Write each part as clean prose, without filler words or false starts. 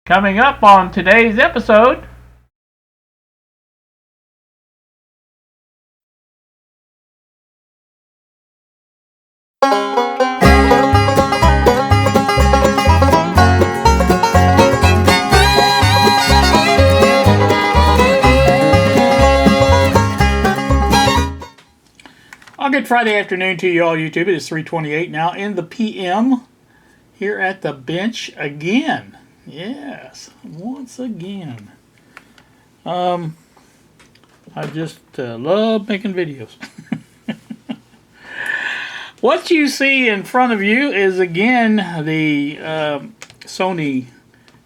Coming up on today's episode, good Friday afternoon to you all YouTube. It is 3:28 now in the PM here at the bench again. Yes, once again. I just love making videos. What you see in front of you is again the Sony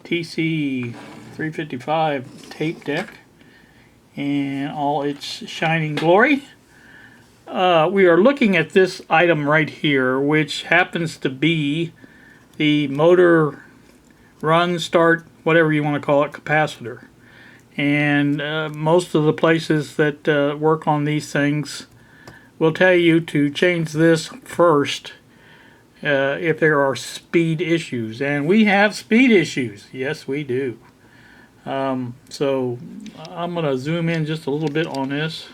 TC-355 tape deck in all its shining glory. We are looking at this item right here, which happens to be the motor run, start, whatever you want to call it, capacitor. And most of the places that work on these things will tell you to change this first if there are speed issues. And we have speed issues. Yes, we do. So I'm going to zoom in just a little bit on this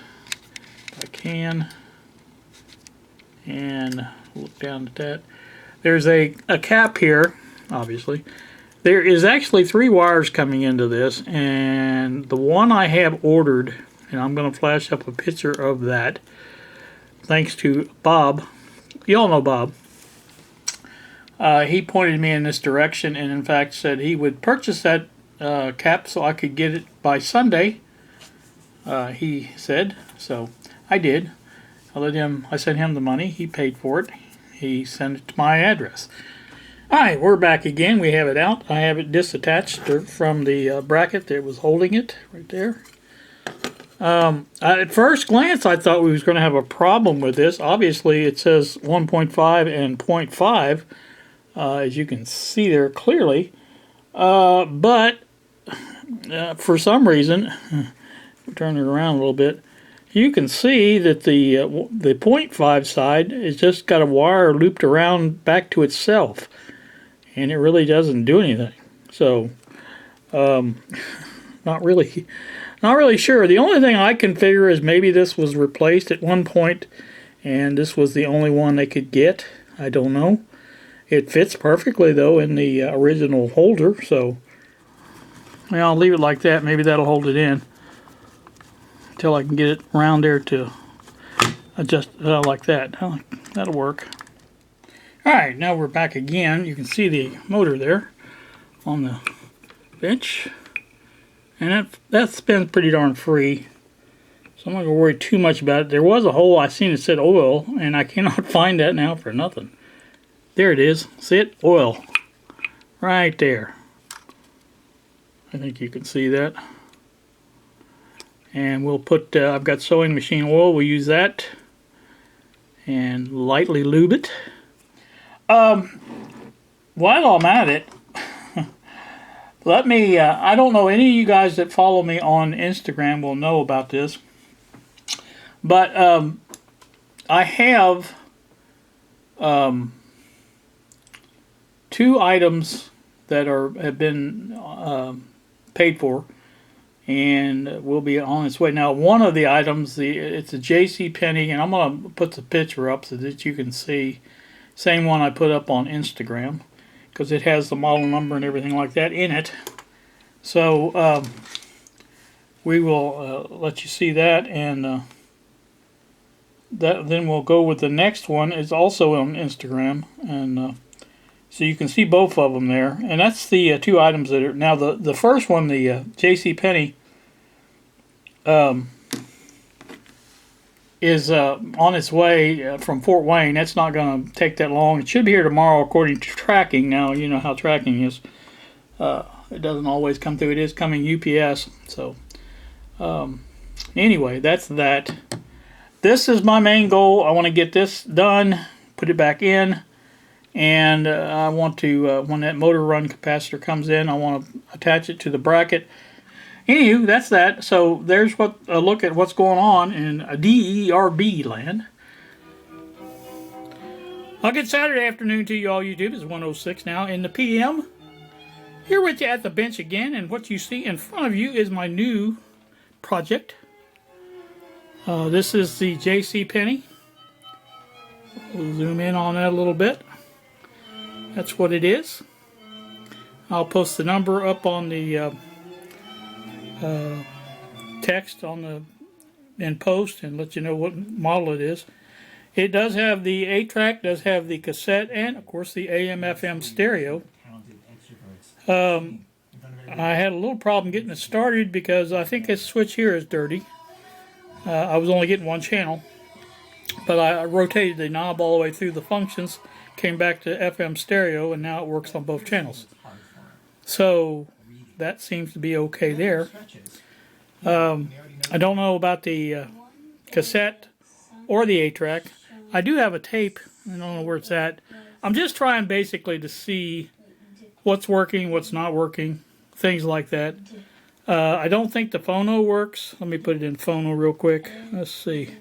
if I can. And look down at that. There's a cap here, obviously. There is actually 3 wires coming into this, and the one I have ordered, and I'm going to flash up a picture of that, thanks to Bob. You all know Bob. He pointed me in this direction and in fact said he would purchase that cap so I could get it by Sunday. He said, so I did. I sent him the money. He paid for it. He sent it to my address. Alright, we're back again. We have it out. I have it disattached from the bracket that was holding it right there. At first glance, I thought we was going to have a problem with this. Obviously, it says 1.5 and 0.5, as you can see there clearly. But for some reason, turn it around a little bit, you can see that the 0.5 side has just got a wire looped around back to itself. And it really doesn't do anything. So, not really sure. The only thing I can figure is maybe this was replaced at one point, and this was the only one they could get. I don't know. It fits perfectly though in the original holder. So, well, I'll leave it like that. Maybe that'll hold it in until I can get it around there to adjust like that. That'll work. Alright, now we're back again. You can see the motor there on the bench. And that spins pretty darn free. So I'm not going to worry too much about it. There was a hole I seen that said oil, and I cannot find that now for nothing. There it is. See it? Oil. Right there. I think you can see that. And we'll put, I've got sewing machine oil. We'll use that. And lightly lube it. While I'm at it, let me, I don't know any of you guys that follow me on Instagram will know about this, but I have 2 items that have been paid for and will be on its way. Now, one of the items, it's a JCPenney, and I'm going to put the picture up so that you can see. Same one I put up on Instagram, because it has the model number and everything like that in it. So we will let you see that, and then we'll go with the next one. It's also on Instagram, and so you can see both of them there. And that's the 2 items that are now the first one, the JCPenney, is on its way from Fort Wayne. That's not going to take that long. It should be here tomorrow according to tracking. Now, you know how tracking is. It doesn't always come through. It is coming UPS. So, anyway, that's that. This is my main goal. I want to get this done, put it back in, and I want to, when that motor run capacitor comes in, I want to attach it to the bracket. Anywho, that's that. So there's a look at what's going on in DERB land. A good Saturday afternoon to you all YouTube. It's 1:06 now in the PM. Here with you at the bench again, and what you see in front of you is my new project. This is the J.C. Penney. We'll zoom in on that a little bit. That's what it is. I'll post the number up on the text on the in post and let you know what model it is. It does have the 8-track, does have the cassette, and of course the AM/FM stereo. I had a little problem getting it started because I think this switch here is dirty. I was only getting one channel, but I rotated the knob all the way through the functions, came back to FM stereo, and now it works on both channels. So that seems to be okay there. I don't know about the cassette or the 8-track. I do have a tape. I don't know where it's at. I'm just trying basically to see what's working, what's not working, things like that. I don't think the phono works. Let me put it in phono real quick. Let's see.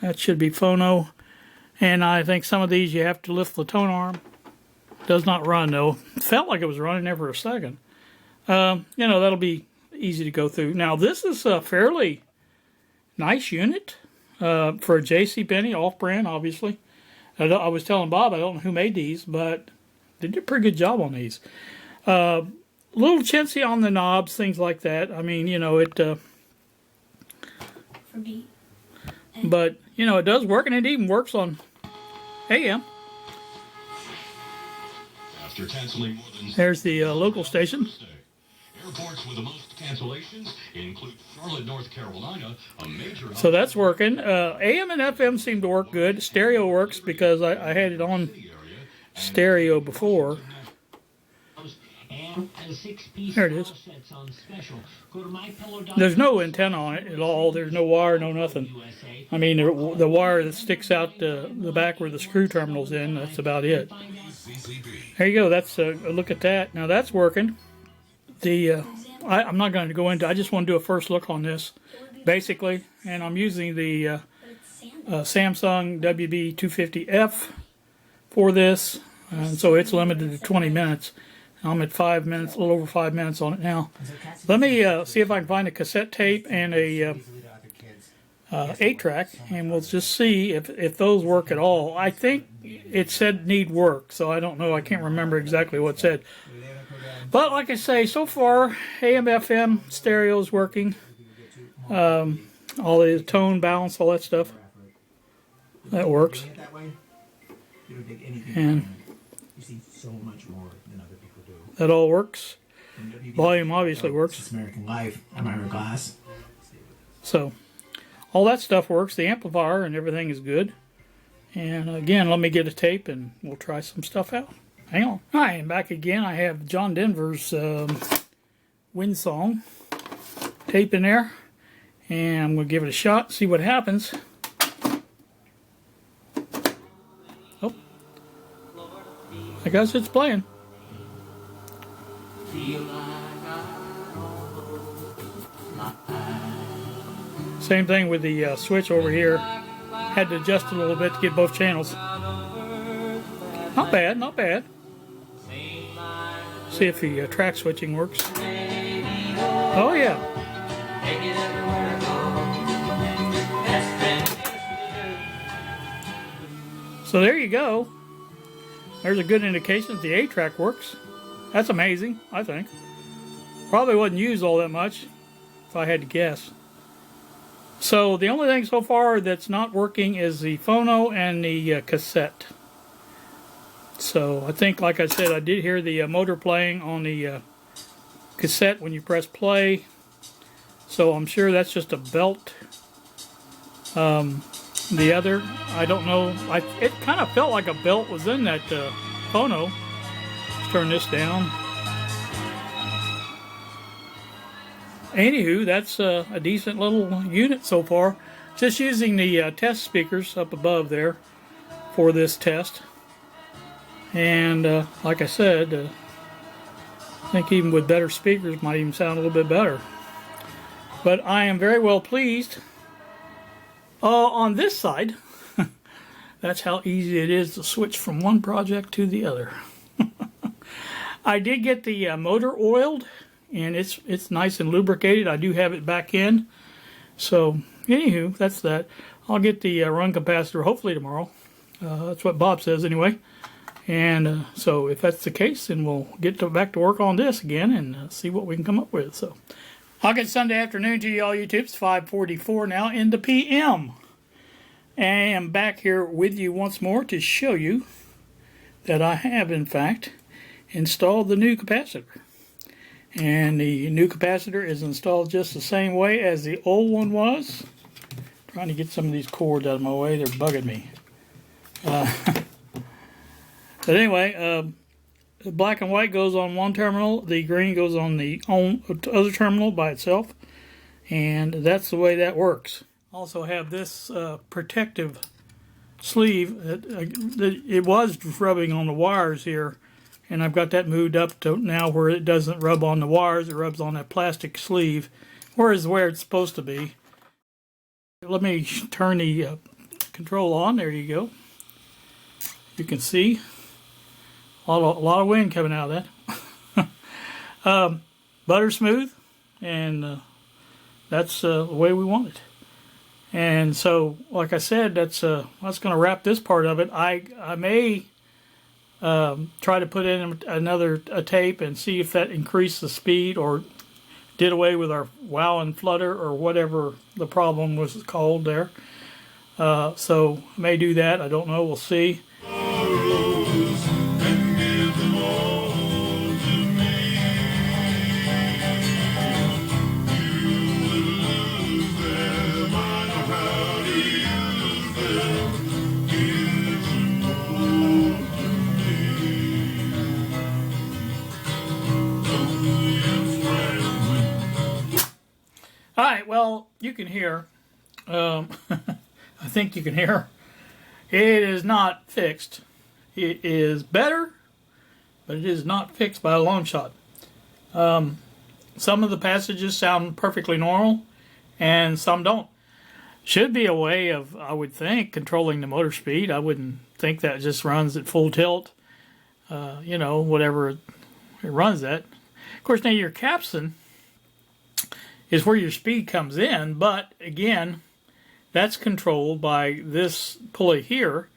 That should be phono. And I think some of these you have to lift the tone arm. Does not run though. It felt like it was running there for a second. You know, that'll be easy to go through. Now this is a fairly nice unit for a J.C. Penney, off-brand obviously. I was telling Bob I don't know who made these, but they did a pretty good job on these. A little chintzy on the knobs, things like that. I mean, you know, it... but, you know, it does work, and it even works on AM. After canceling more than there's the local station. Airports with the most cancellations include Charlotte, North Carolina, a major... So that's working. AM and FM seem to work good. Stereo works because I had it on stereo before. There it is. There's no antenna on it at all. There's no wire, no nothing. I mean, the wire that sticks out the back where the screw terminal's in, that's about it. There you go. That's a look at that. Now that's working. I'm not going to go into. I just want to do a first look on this, basically. And I'm using the Samsung WB250F for this, and so it's limited to 20 minutes. I'm at 5 minutes, a little over 5 minutes on it now. Let me see if I can find a cassette tape and a 8-track, and we'll just see if those work at all. I think it said need work, so I don't know. I can't remember exactly what it said. But like I say, so far, AM/FM stereo is working. All the tone, balance, all that stuff. That works. And that all works. Volume obviously works. American Life. I'm Ira Glass. So, all that stuff works. The amplifier and everything is good. And again, let me get a tape and we'll try some stuff out. Hang on. Hi, and back again. I have John Denver's Wind Song tape in there. And I'm going to give it a shot, see what happens. Oh. I guess it's playing. Same thing with the switch over here. Had to adjust it a little bit to get both channels. Not bad, not bad. See if the track switching works. Oh yeah. So there you go. There's a good indication that the 8-track works. That's amazing, I think. Probably wasn't used all that much, if I had to guess. So the only thing so far that's not working is the phono and the cassette. So I think, like I said, I did hear the motor playing on the cassette when you press play. So I'm sure that's just a belt. The other, I don't know. It kind of felt like a belt was in that phono. Let's turn this down. Anywho, that's a decent little unit so far. Just using the test speakers up above there for this test. And like I said, I think even with better speakers might even sound a little bit better. But I am very well pleased. On this side, that's how easy it is to switch from one project to the other. I did get the motor oiled, and it's nice and lubricated. I do have it back in. So, anywho, that's that. I'll get the run capacitor hopefully tomorrow. That's what Bob says anyway. And so if that's the case, then we'll get back to work on this again and see what we can come up with. So, I'll get Sunday afternoon to you all YouTube. It's 5:44 now in the PM. And I'm back here with you once more to show you that I have, in fact, installed the new capacitor. And the new capacitor is installed just the same way as the old one was. Trying to get some of these cords out of my way. They're bugging me. But anyway, the black and white goes on one terminal. The green goes on the other terminal by itself. And that's the way that works. Also have this protective sleeve. It was rubbing on the wires here. And I've got that moved up to now where it doesn't rub on the wires. It rubs on that plastic sleeve. Where it's supposed to be. Let me turn the control on. There you go. You can see a lot of wind coming out of that. Butter smooth, and that's the way we want it. And so, like I said, that's going to wrap this part of it. I may try to put in another tape and see if that increased the speed or did away with our wow and flutter or whatever the problem was called there. So may do that. I don't know. We'll see. All right, well, you can hear, I think you can hear, it is not fixed. It is better, but it is not fixed by a long shot. Some of the passages sound perfectly normal, and some don't. Should be a way of, I would think, controlling the motor speed. I wouldn't think that just runs at full tilt, you know, whatever it runs at. Of course, now your capstan is where your speed comes in, but again, that's controlled by this pulley here,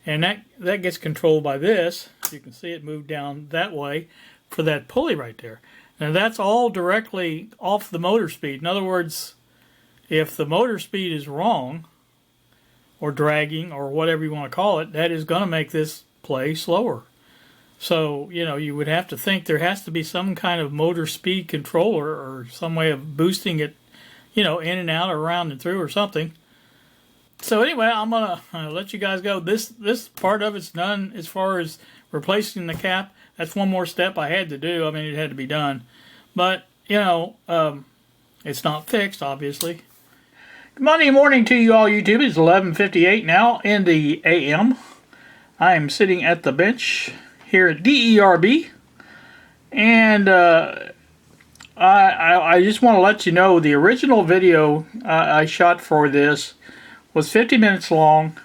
and that gets controlled by this. You can see it move down that way for that pulley right there. Now that's all directly off the motor speed. In other words, if the motor speed is wrong, or dragging, or whatever you want to call it, that is going to make this play slower. So, you know, you would have to think there has to be some kind of motor speed controller or some way of boosting it, you know, in and out or around and through or something. So anyway, I'm going to let you guys go. This part of it's done as far as replacing the cap. That's one more step I had to do. I mean, it had to be done. But, you know, it's not fixed, obviously. Monday morning to you all YouTube. It's 11:58 now in the AM. I am sitting at the bench here at DERB, and I just want to let you know the original video I shot for this was 50 minutes long,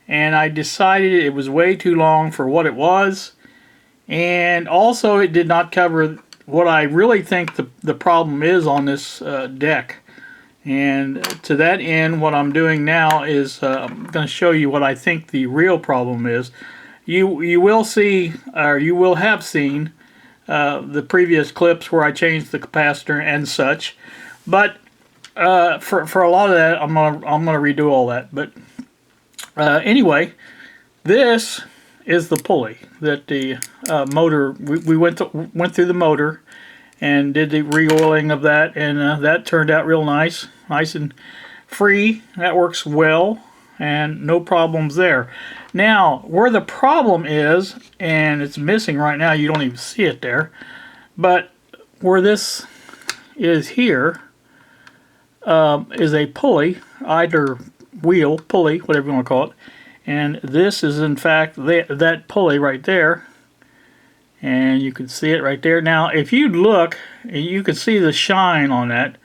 and I decided it was way too long for what it was, and also it did not cover what I really think the problem is on this deck. And to that end, what I'm doing now is I'm going to show you what I think the real problem is. You will see, or you will have seen, the previous clips where I changed the capacitor and such. But for a lot of that, I'm gonna redo all that. But anyway, this is the pulley that the motor. We went through the motor and did the re-oiling of that, and that turned out real nice and free. That works well, and no problems there. Now, where the problem is, and it's missing right now, you don't even see it there, but where this is here is a pulley, either wheel, pulley, whatever you want to call it, and this is in fact that pulley right there, and you can see it right there. Now, if you look, you can see the shine on that.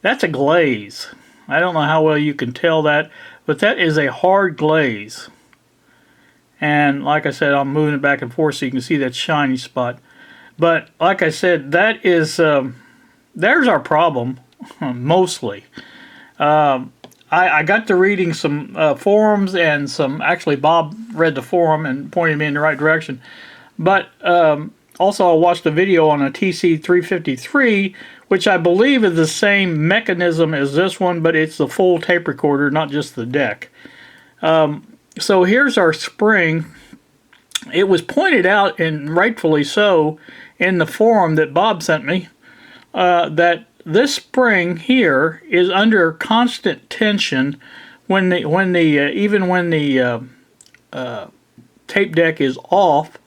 That's a glaze. I don't know how well you can tell that, but that is a hard glaze. And like I said, I'm moving it back and forth so you can see that shiny spot. But like I said, that is there's our problem mostly. I got to reading some forums and actually Bob read the forum and pointed me in the right direction. But also I watched a video on a TC-355, which I believe is the same mechanism as this one, but it's the full tape recorder, not just the deck. So here's our spring. It was pointed out, and rightfully so, in the forum that Bob sent me, that this spring here is under constant tension even when the tape deck is off,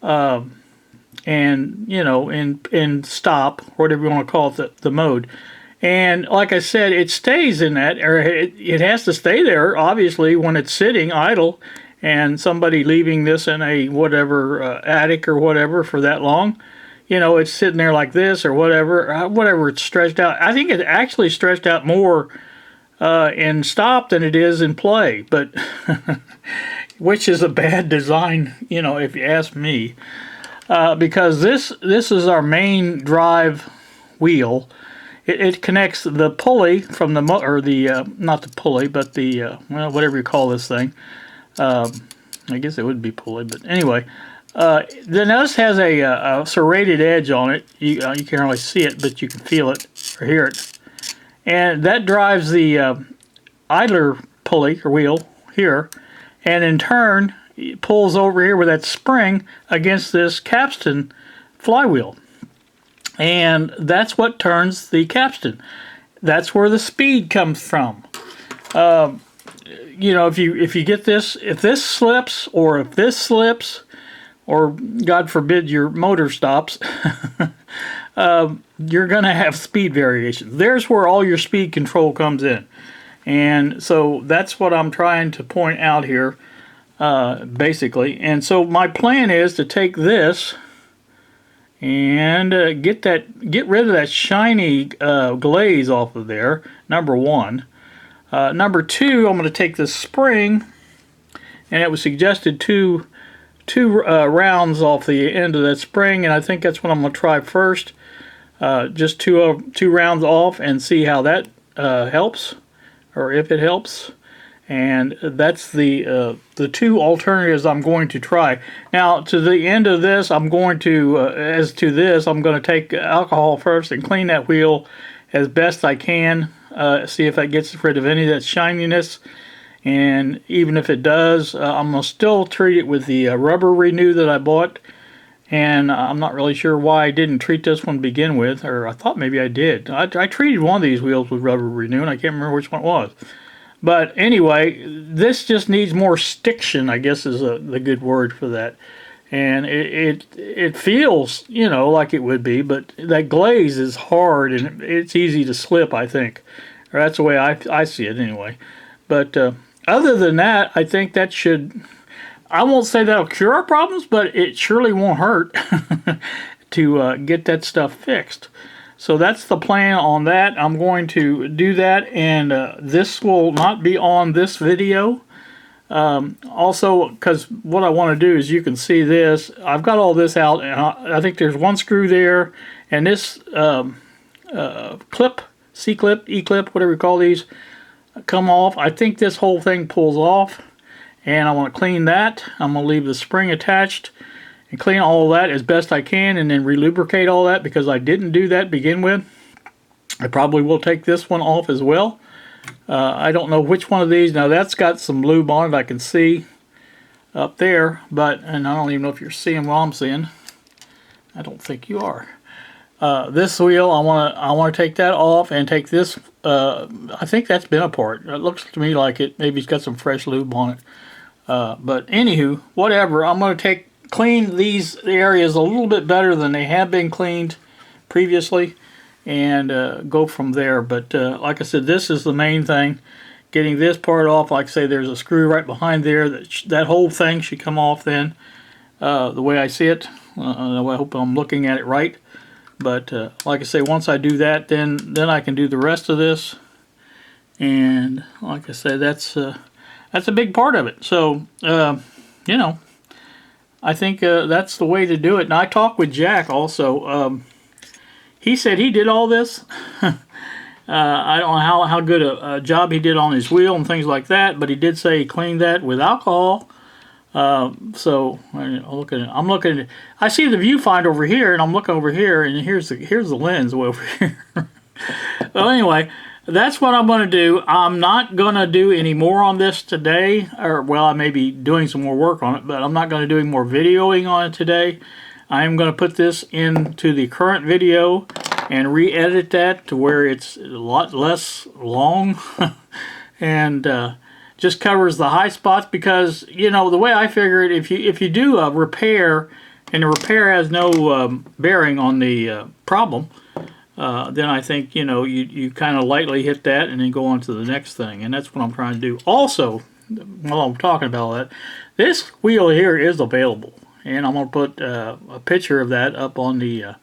and in stop, whatever you want to call it, the mode. And like I said, it stays in that, or it has to stay there, obviously, when it's sitting idle, and somebody leaving this in a whatever attic or whatever for that long. It's sitting there like this or whatever it's stretched out. I think it actually stretched out more in stop than it is in play, but which is a bad design, if you ask me, because this is our main drive wheel. It connects the pulley from the not the pulley, but the whatever you call this thing. I guess it would be pulley, but anyway. Then this has a serrated edge on it. You can't really see it, but you can feel it or hear it. And that drives the idler pulley or wheel here, and in turn it pulls over here with that spring against this capstan flywheel. And that's what turns the capstan. That's where the speed comes from. If you get this, if this slips, or if this slips, or God forbid your motor stops, you're going to have speed variations. There's where all your speed control comes in. And so that's what I'm trying to point out here, basically. And so my plan is to take this and get rid of that shiny glaze off of there, number one. Number two, I'm going to take this spring, and it was suggested two rounds off the end of that spring, and I think that's what I'm going to try first. Just two rounds off and see how that helps, or if it helps. And that's the two alternatives I'm going to try. Now, to the end of this, I'm going to take alcohol first and clean that wheel as best I can. See if that gets rid of any of that shininess. And even if it does, I'm going to still treat it with the rubber renew that I bought. And I'm not really sure why I didn't treat this one to begin with, or I thought maybe I did. I treated one of these wheels with rubber renew, and I can't remember which one it was. But anyway, this just needs more stiction, I guess is the good word for that. And it feels, like it would be, but that glaze is hard and it's easy to slip, I think. Or that's the way I see it anyway. But other than that, I think that should, I won't say that'll cure our problems, but it surely won't hurt to get that stuff fixed. So that's the plan on that. I'm going to do that, and this will not be on this video. Also, because what I want to do is, you can see this. I've got all this out, and I think there's one screw there, and this clip, C-clip, E-clip, whatever you call these, come off. I think this whole thing pulls off, and I want to clean that. I'm going to leave the spring attached and clean all of that as best I can, and then relubricate all that, because I didn't do that to begin with. I probably will take this one off as well. I don't know which one of these. Now that's got some lube on it, I can see up there, and I don't even know if you're seeing what I'm seeing. I don't think you are. This wheel, I want to take that off and take this. I think that's been apart. It looks to me like it. Maybe it's got some fresh lube on it. But anywho, whatever. I'm going to clean these areas a little bit better than they have been cleaned previously, and go from there. But like I said, this is the main thing. Getting this part off. Like I say, there's a screw right behind there. That whole thing should come off then, the way I see it. I hope I'm looking at it right. But like I say, once I do that, then I can do the rest of this. And like I say, that's a big part of it. So I think that's the way to do it. And I talked with Jack also. He said he did all this. I don't know how good a job he did on his wheel and things like that, but he did say he cleaned that with alcohol. So I'm looking at it. I see the viewfinder over here, and I'm looking over here, and here's the lens way over here. Well, anyway, that's what I'm going to do. I'm not going to do any more on this today, or well, I may be doing some more work on it, but I'm not going to do any more videoing on it today. I'm going to put this into the current video and re-edit that to where it's a lot less long and just covers the high spots, because you know the way I figure it, if you do a repair and the repair has no bearing on the problem, then I think you kind of lightly hit that and then go on to the next thing, and that's what I'm trying to do. Also, while I'm talking about that, this wheel here is available, and I'm going to put a picture of that up on the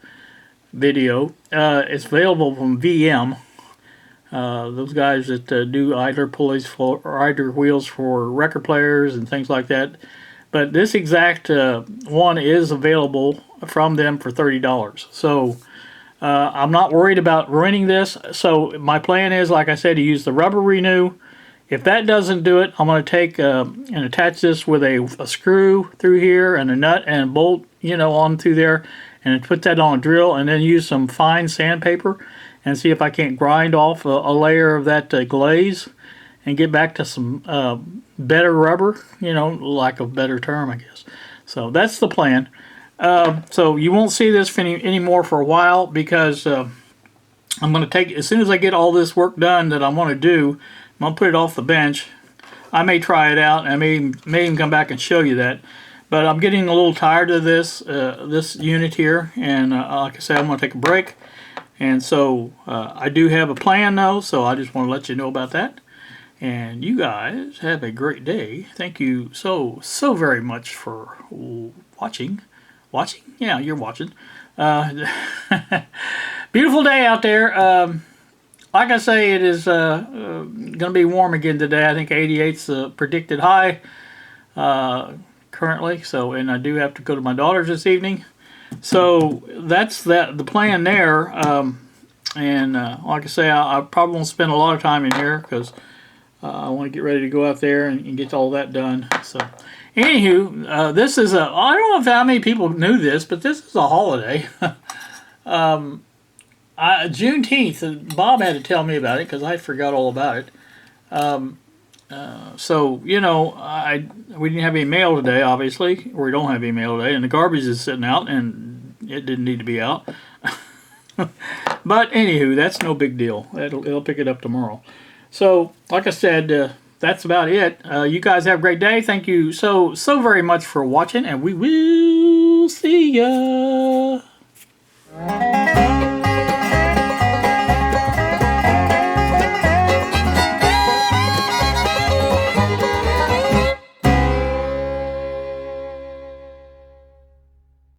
video. It's available from VM. Those guys that do idler pulleys or idler wheels for record players and things like that. But this exact one is available from them for $30. So I'm not worried about ruining this. So my plan is, like I said, to use the rubber renew. If that doesn't do it, I'm going to take and attach this with a screw through here and a nut and a bolt, on through there, and put that on a drill, and then use some fine sandpaper and see if I can't grind off a layer of that glaze and get back to some better rubber, lack of a better term, I guess. So that's the plan. So you won't see this anymore for a while, because I'm going to take, as soon as I get all this work done that I want to do, I'm going to put it off the bench. I may try it out, and I may even come back and show you that. But I'm getting a little tired of this unit here, and like I said, I'm going to take a break. And so I do have a plan though, so I just want to let you know about that. And you guys have a great day. Thank you so very much for watching. Watching? Yeah, you're watching. Beautiful day out there. Like I say, it is going to be warm again today. I think 88's the predicted high currently. So, and I do have to go to my daughter's this evening. So that's the plan there. And like I say, I probably won't spend a lot of time in here, because I want to get ready to go out there and get all that done. So, anywho, this is I don't know how many people knew this, but this is a holiday. Juneteenth. Bob had to tell me about it because I forgot all about it. So we didn't have any mail today, obviously, or we don't have any mail today, and the garbage is sitting out, and it didn't need to be out. But anywho, that's no big deal. It'll pick it up tomorrow. So, like I said, that's about it. You guys have a great day. Thank you so very much for watching, and we will see ya.